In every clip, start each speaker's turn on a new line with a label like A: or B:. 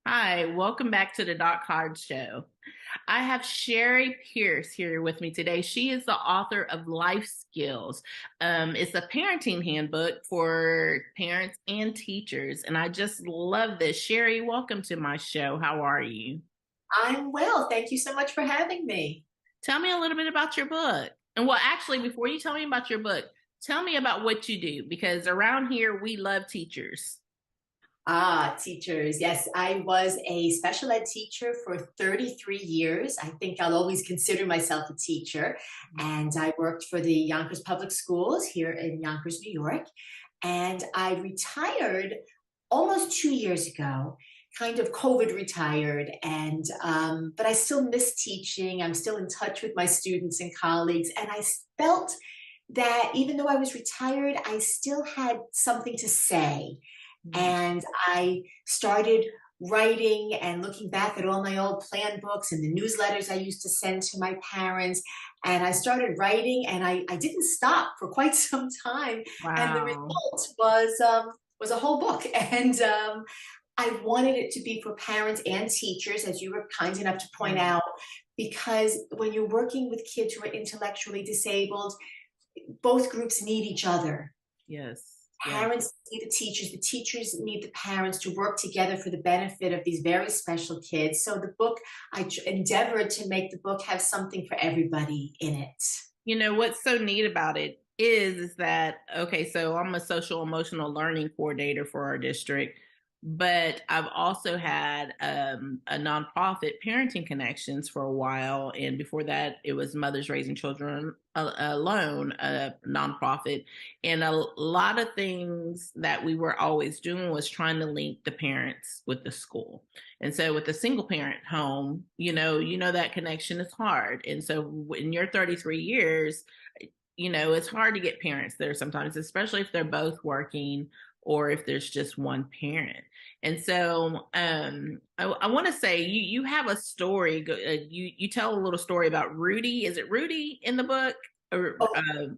A: Hi, welcome back to the Doc Card Show. I have Shari Pierce here with me today. She is the author of Life Skills. It's a parenting handbook for parents and teachers, and I just love this. Shari, welcome to my show. How are you?
B: I'm well. Thank you so much for having me.
A: Tell me a little bit about your book. And well, actually, before you tell me about your book, tell me about what you do, because around here we love teachers.
B: Teachers. Yes, I was a special ed teacher for 33 years. I think I'll always consider myself a teacher. And I worked for the Yonkers Public Schools here in Yonkers, New York. And I retired almost 2 years ago, kind of COVID retired. And but I still miss teaching. I'm still in touch with my students and colleagues. And I felt that even though I was retired, I still had something to say. And I started writing and looking back at all my old plan books and the newsletters I used to send to my parents. And I started writing, and I didn't stop for quite some time. And the
A: Wow.
B: result was a whole book. And I wanted it to be for parents and teachers, as you were kind enough to point out, because when you're working with kids who are intellectually disabled, both groups need each other.
A: Yes. Yes.
B: Parents need the teachers need the parents to work together for the benefit of these very special kids. So the book, I endeavored to make the book have something for everybody in it.
A: You know, what's so neat about it is that, okay, so I'm a social emotional learning coordinator for our district, but I've also had a nonprofit, Parenting Connections, for a while. And before that, it was Mothers Raising Children Alone, a nonprofit. And a lot of things that we were always doing was trying to link the parents with the school. And so with a single parent home, you know that connection is hard. And so in your 33 years, it's hard to get parents there sometimes, especially if they're both working or if there's just one parent. And so I want to say you have a story. You tell a little story about Rudy. Is it Rudy in the book? Or
B: Oh,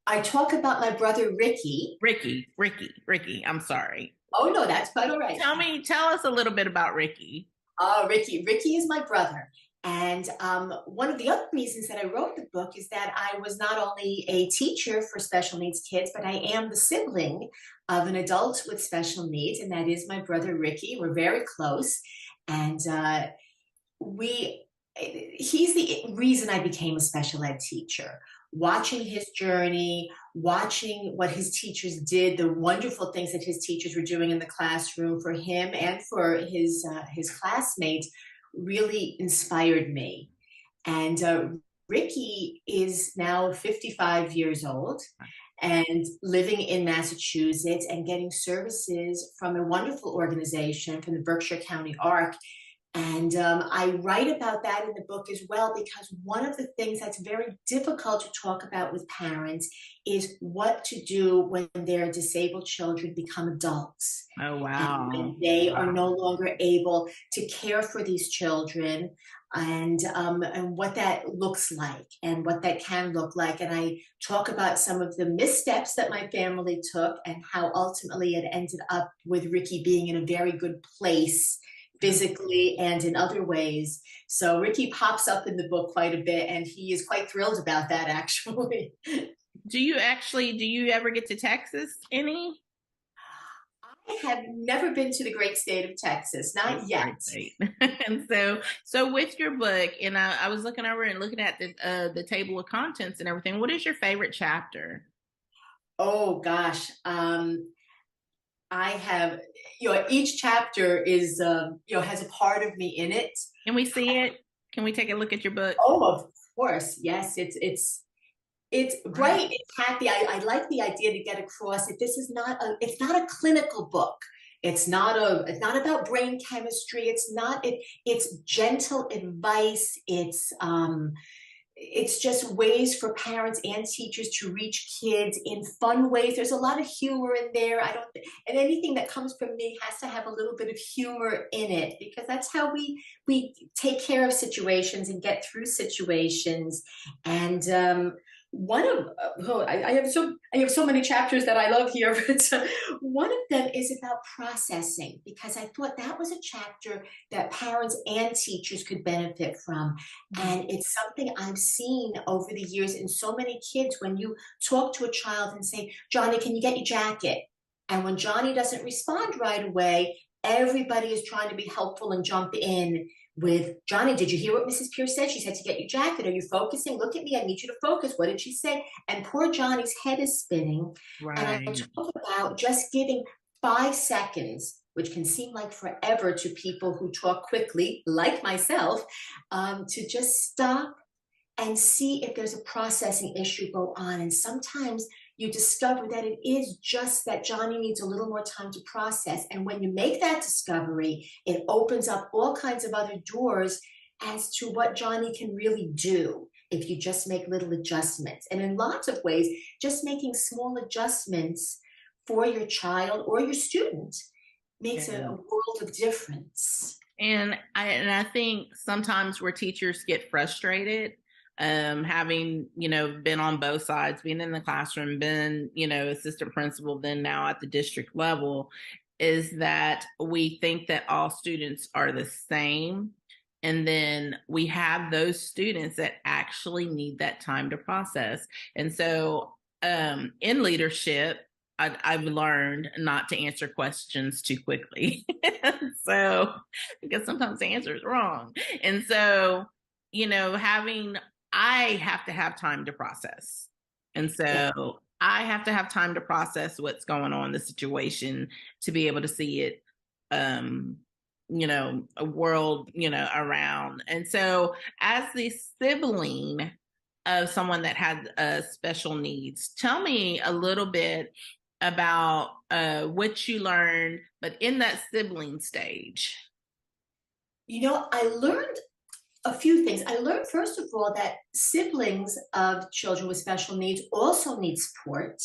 B: I talk about my brother Ricky.
A: Ricky. I'm sorry.
B: Oh no, that's quite all right.
A: Tell us a little bit about Ricky.
B: Ricky is my brother. And one of the other reasons that I wrote the book is that I was not only a teacher for special needs kids, but I am the sibling of an adult with special needs, and that is my brother Ricky. We're very close, and we he's the reason I became a special ed teacher. Watching his journey, watching what his teachers did, the wonderful things that his teachers were doing in the classroom for him and for his classmates really inspired me. And Ricky is now 55 years old and living in Massachusetts and getting services from a wonderful organization from the Berkshire County ARC. And I write about that in the book as well, because one of the things that's very difficult to talk about with parents is what to do when their disabled children become adults.
A: Oh,
B: And
A: wow.
B: when they are
A: Wow.
B: no longer able to care for these children, and what that looks like and what that can look like. And I talk about some of the missteps that my family took and how ultimately it ended up with Ricky being in a very good place physically and in other ways. So Ricky pops up in the book quite a bit, and he is quite thrilled about that, actually.
A: Do you ever get to Texas any?
B: I have never been to the great state of Texas,
A: It's
B: not
A: a
B: yet.
A: great state. And so with your book, and I was looking over and looking at the table of contents and everything. What is your favorite chapter?
B: Oh gosh. I have, each chapter is, has a part of me in it.
A: Can we see it? Can we take a look at your book?
B: Oh, of course. Yes, it's
A: Right.
B: bright, it's happy. I like the idea to get across that this is it's not a clinical book. It's not about brain chemistry. It's not, it's gentle advice. it's just ways for parents and teachers to reach kids in fun ways. There's a lot of humor in there. I don't, and anything that comes from me has to have a little bit of humor in it, because that's how we take care of situations and get through situations. And one of I have so many chapters that I love here, but one of them is about processing, because I thought that was a chapter that parents and teachers could benefit from.
A: Mhm.
B: And it's something I've seen over the years in so many kids. When you talk to a child and say, Johnny, can you get your jacket? And when Johnny doesn't respond right away, everybody is trying to be helpful and jump in with, Johnny, did you hear what Mrs. Pierce said? She said to get your jacket. Are you focusing? Look at me. I need you to focus. What did she say? And poor Johnny's head is spinning. And I
A: Right.
B: talk about just giving 5 seconds, which can seem like forever to people who talk quickly, like myself, to just stop and see if there's a processing issue go on. And sometimes you discover that it is just that Johnny needs a little more time to process. And when you make that discovery, it opens up all kinds of other doors as to what Johnny can really do if you just make little adjustments. And in lots of ways, just making small adjustments for your child or your student makes a
A: Yeah.
B: world of difference.
A: And I think sometimes where teachers get frustrated, having been on both sides, being in the classroom, been assistant principal, then now at the district level, is that we think that all students are the same, and then we have those students that actually need that time to process. And so, in leadership, I've learned not to answer questions too quickly. So, because sometimes the answer is wrong. And so, having, I have to have time to process. And
B: Yeah.
A: so I have to have time to process what's going on in the situation to be able to see it, um, a world, around. And so, as the sibling of someone that had special needs, tell me a little bit about what you learned, but in that sibling stage.
B: I learned a few things. I learned, first of all, that siblings of children with special needs also need support,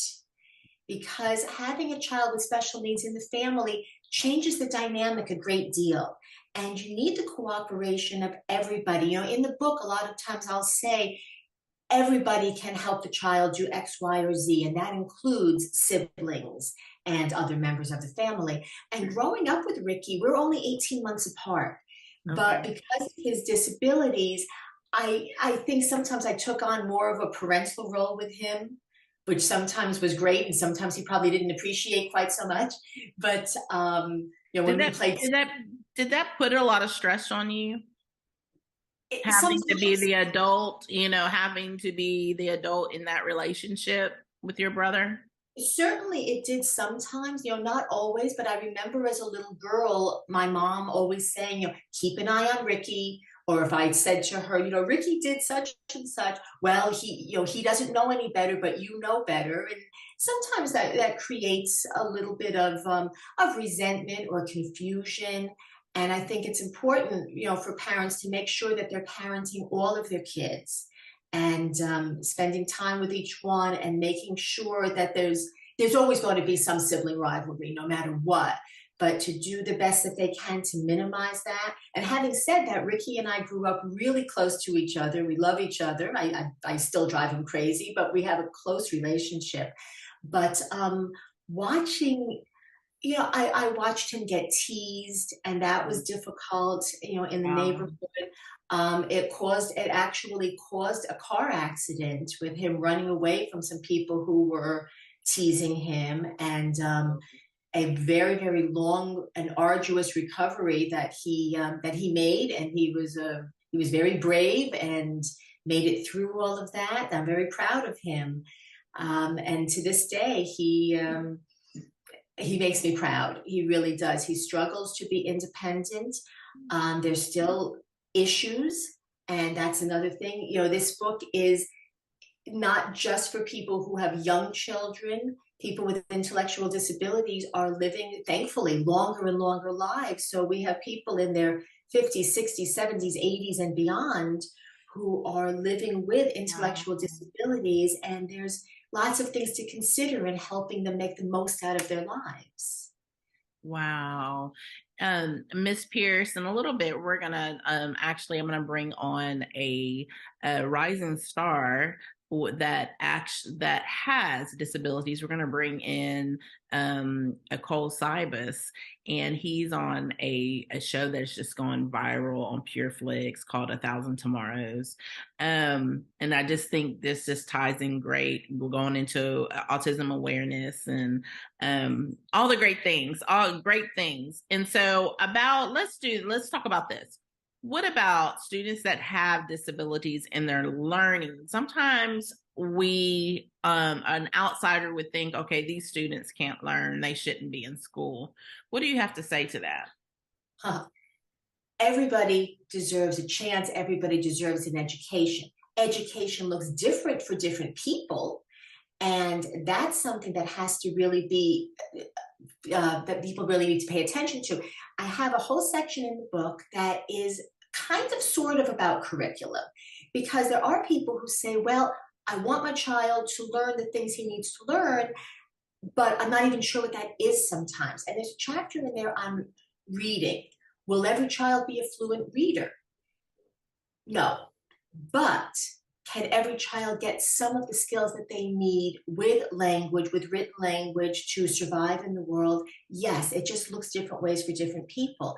B: because having a child with special needs in the family changes the dynamic a great deal. And you need the cooperation of everybody. In the book, a lot of times I'll say, everybody can help the child do X, Y, or Z, and that includes siblings and other members of the family. And growing up with Ricky, we're only 18 months apart. But
A: Okay.
B: because of his disabilities, I think sometimes I took on more of a parental role with him, which sometimes was great, and sometimes he probably didn't appreciate quite so much. But
A: Did
B: when we
A: that
B: played,
A: did that did that put a lot of stress on you? Having to be
B: sometimes
A: the adult, having to be the adult in that relationship with your brother?
B: certainly it did sometimes, not always, but I remember as a little girl, my mom always saying, keep an eye on Ricky. Or if I'd said to her, Ricky did such and such, well, he doesn't know any better, but you know better. And sometimes that creates a little bit of resentment or confusion. And I think it's important, for parents to make sure that they're parenting all of their kids, and spending time with each one, and making sure that there's always going to be some sibling rivalry no matter what, but to do the best that they can to minimize that. And having said that, Ricky and I grew up really close to each other. We love each other. I still drive him crazy, but we have a close relationship. But watching, I watched him get teased, and that was difficult, in the
A: Wow.
B: neighborhood. It actually caused a car accident with him running away from some people who were teasing him, and a very, very long and arduous recovery that he made. And he was very brave and made it through all of that. I'm very proud of him. And to this day, he makes me proud. He really does. He struggles to be independent. There's still issues, and that's another thing. This book is not just for people who have young children. People with intellectual disabilities are living, thankfully, longer and longer lives. So we have people in their 50s, 60s, 70s, 80s, and beyond who are living with
A: Wow.
B: intellectual disabilities, and there's lots of things to consider in helping them make the most out of their lives.
A: Wow. Miss Pierce, in a little bit, we're gonna actually I'm gonna bring on a rising star that has disabilities. We're gonna bring in a Cole Cybus, and he's on a show that's just gone viral on Pure Flix called A Thousand Tomorrows. And I just think this just ties in great. We're going into autism awareness and all the great things, all great things. And so let's talk about this. What about students that have disabilities in their learning? Sometimes an outsider would think, okay, these students can't learn, they shouldn't be in school. What do you have to say to that?
B: Huh. Everybody deserves a chance. Everybody deserves an education. Education looks different for different people. And that's something that has to really be, that people really need to pay attention to. I have a whole section in the book that is kind of sort of about curriculum, because there are people who say, well, I want my child to learn the things he needs to learn, but I'm not even sure what that is sometimes. And there's a chapter in there on reading. Will every child be a fluent reader? No. But can every child get some of the skills that they need with language, with written language, to survive in the world? Yes, it just looks different ways for different people.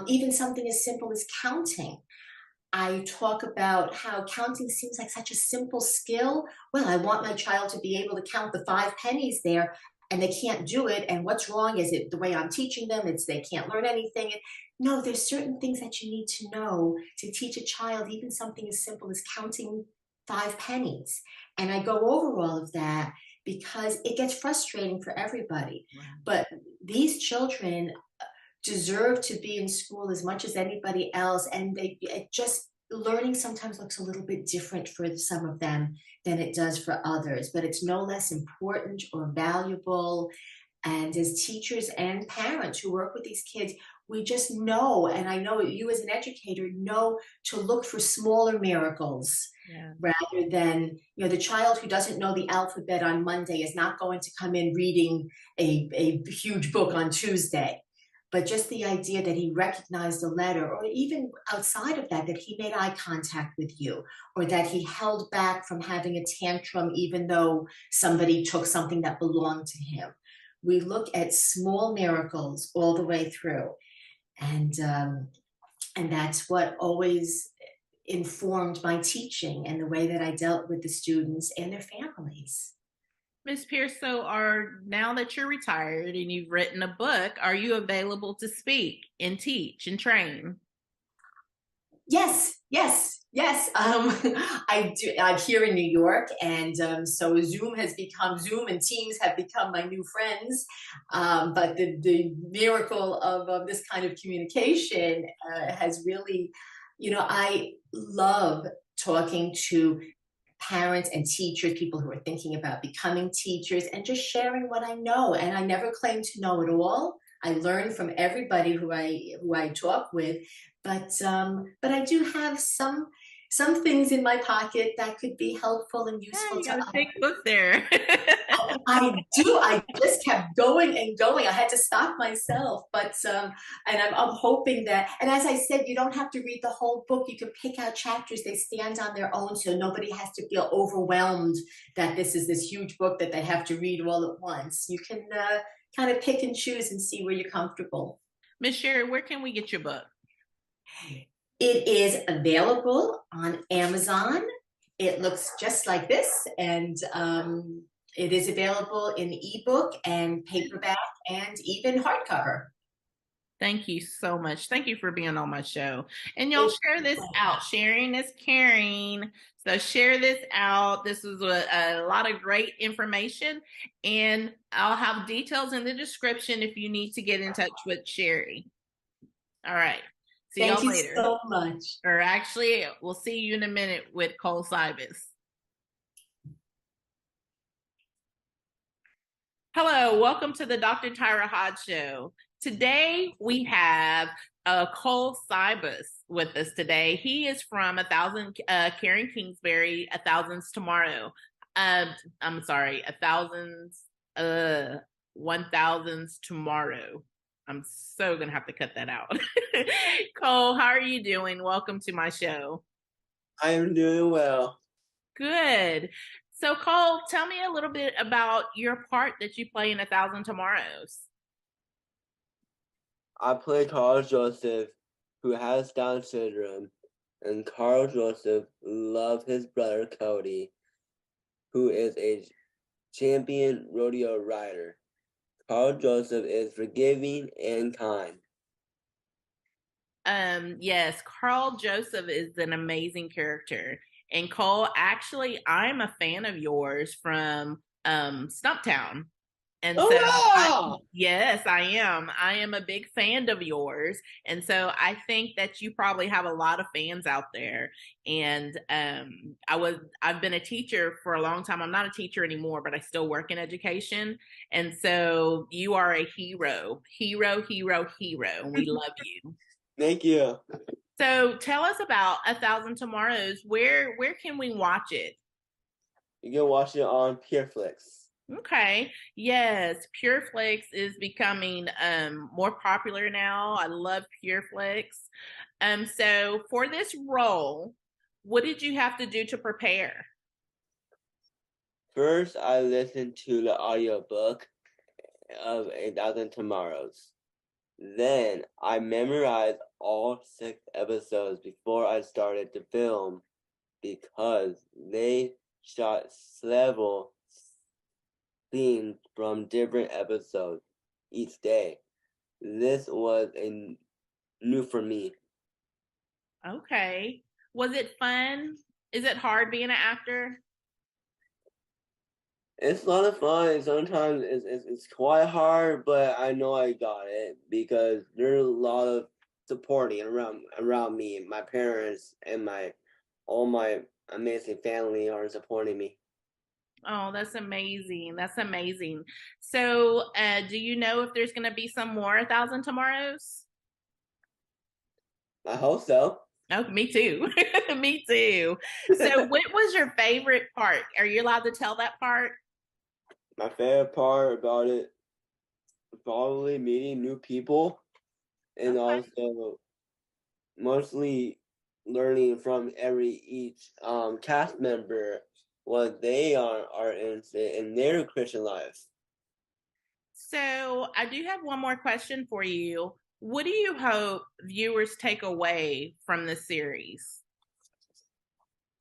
B: Even something as simple as counting. I talk about how counting seems like such a simple skill. Well, I want my child to be able to count the 5 pennies there, and they can't do it. And what's wrong? Is it the way I'm teaching them? It's they can't learn anything. No, there's certain things that you need to know to teach a child, even something as simple as counting 5 pennies. And I go over all of that because it gets frustrating for everybody.
A: Wow.
B: But these children deserve to be in school as much as anybody else, and it just learning sometimes looks a little bit different for some of them than it does for others, but it's no less important or valuable. And as teachers and parents who work with these kids, we just know, and I know you as an educator know, to look for smaller miracles.
A: Yeah.
B: Rather than, the child who doesn't know the alphabet on Monday is not going to come in reading a huge book on Tuesday. But just the idea that he recognized a letter, or even outside of that, that he made eye contact with you, or that he held back from having a tantrum even though somebody took something that belonged to him. We look at small miracles all the way through. And that's what always informed my teaching and the way that I dealt with the students and their families.
A: Miss Pierce, so are now that you're retired and you've written a book, are you available to speak and teach and train?
B: Yes, yes, yes. I do. I'm here in New York, and so Zoom and Teams have become my new friends. But the miracle of this kind of communication has really, I love talking to parents and teachers, people who are thinking about becoming teachers, and just sharing what I know. And I never claim to know it all. I learn from everybody who I talk with, but I do have some things in my pocket that could be helpful and
A: Yeah,
B: useful
A: you
B: to
A: got a
B: others.
A: thick book there.
B: I do. I just kept going and going. I had to stop myself, but and I'm hoping that. And as I said, you don't have to read the whole book. You can pick out chapters. They stand on their own, so nobody has to feel overwhelmed that this is this huge book that they have to read all at once. You can kind of pick and choose and see where you're comfortable.
A: Miss Shari, where can we get your book?
B: It is available on Amazon. It looks just like this, and it is available in ebook and paperback and even hardcover.
A: Thank you so much. Thank you for being on my show. And y'all
B: It's
A: share this out. Sharing is caring. So share this out. This is a lot of great information. And I'll have details in the description if you need to get in touch with Shari. All right. See
B: Thank
A: y'all
B: you
A: later.
B: so much.
A: Or actually, we'll see you in a minute with Cole Cybus. Hello, welcome to the Dr. Tyra Hodge Show. Today we have Cole Cybus with us today. He is from a thousand Karen Kingsbury, a thousands tomorrow. I'm sorry, a thousands 1000s tomorrow. I'm so gonna have to cut that out. Cole, how are you doing? Welcome to my show.
C: I am doing well.
A: Good. So Cole, tell me a little bit about your part that you play in A Thousand Tomorrows.
C: I play Carl Joseph, who has Down syndrome, and Carl Joseph loves his brother Cody, who is a champion rodeo rider. Carl Joseph is forgiving and kind.
A: Yes, Carl Joseph is an amazing character. And Cole, actually, I'm a fan of yours from Stumptown. And so
C: Oh
A: yes, I am. I am a big fan of yours. And so I think that you probably have a lot of fans out there. And I've been a teacher for a long time. I'm not a teacher anymore, but I still work in education. And so you are a hero, hero, hero, hero. And we love you.
C: Thank you.
A: So tell us about A Thousand Tomorrows. Where can we watch it?
C: You can watch it on Pureflix.
A: Okay. Yes, PureFlix is becoming more popular now. I love PureFlix. So for this role, what did you have to do to prepare?
C: First, I listened to the audiobook of A Thousand Tomorrows. Then, I memorized all 6 episodes before I started to film because they shot several scenes from different episodes each day. This was new for me.
A: Okay. Was it fun? Is it hard being an actor?
C: It's a lot of fun. Sometimes it's quite hard, but I know I got it because there's a lot of supporting around me. My parents and all my amazing family are supporting me.
A: Oh, that's amazing. That's amazing. So, do you know if there's going to be some more A Thousand Tomorrows?
C: I hope so.
A: Oh, me too. Me too. So, what was your favorite part? Are you allowed to tell that part?
C: My favorite part about it probably meeting new people and
A: Okay.
C: also mostly learning from each cast member what they are interested in their Christian life.
A: So, I do have one more question for you. What do you hope viewers take away from the series?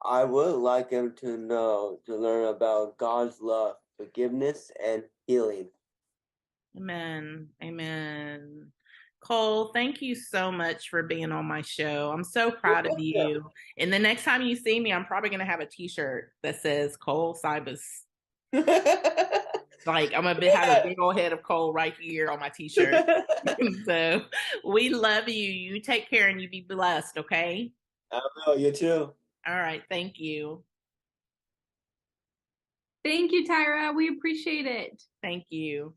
C: I would like them to learn about God's love, forgiveness, and healing.
A: Amen. Amen. Cole, thank you so much for being on my show. I'm so proud of you. And the next time you see me, I'm probably going to have a t-shirt that says Cole Cybus. Like I'm gonna have a big old head of Cole right here on my t-shirt. So we love you. You take care and you be blessed, okay?
C: I will, you too.
A: All right, thank you.
D: Thank you, Tyra. We appreciate it.
A: Thank you.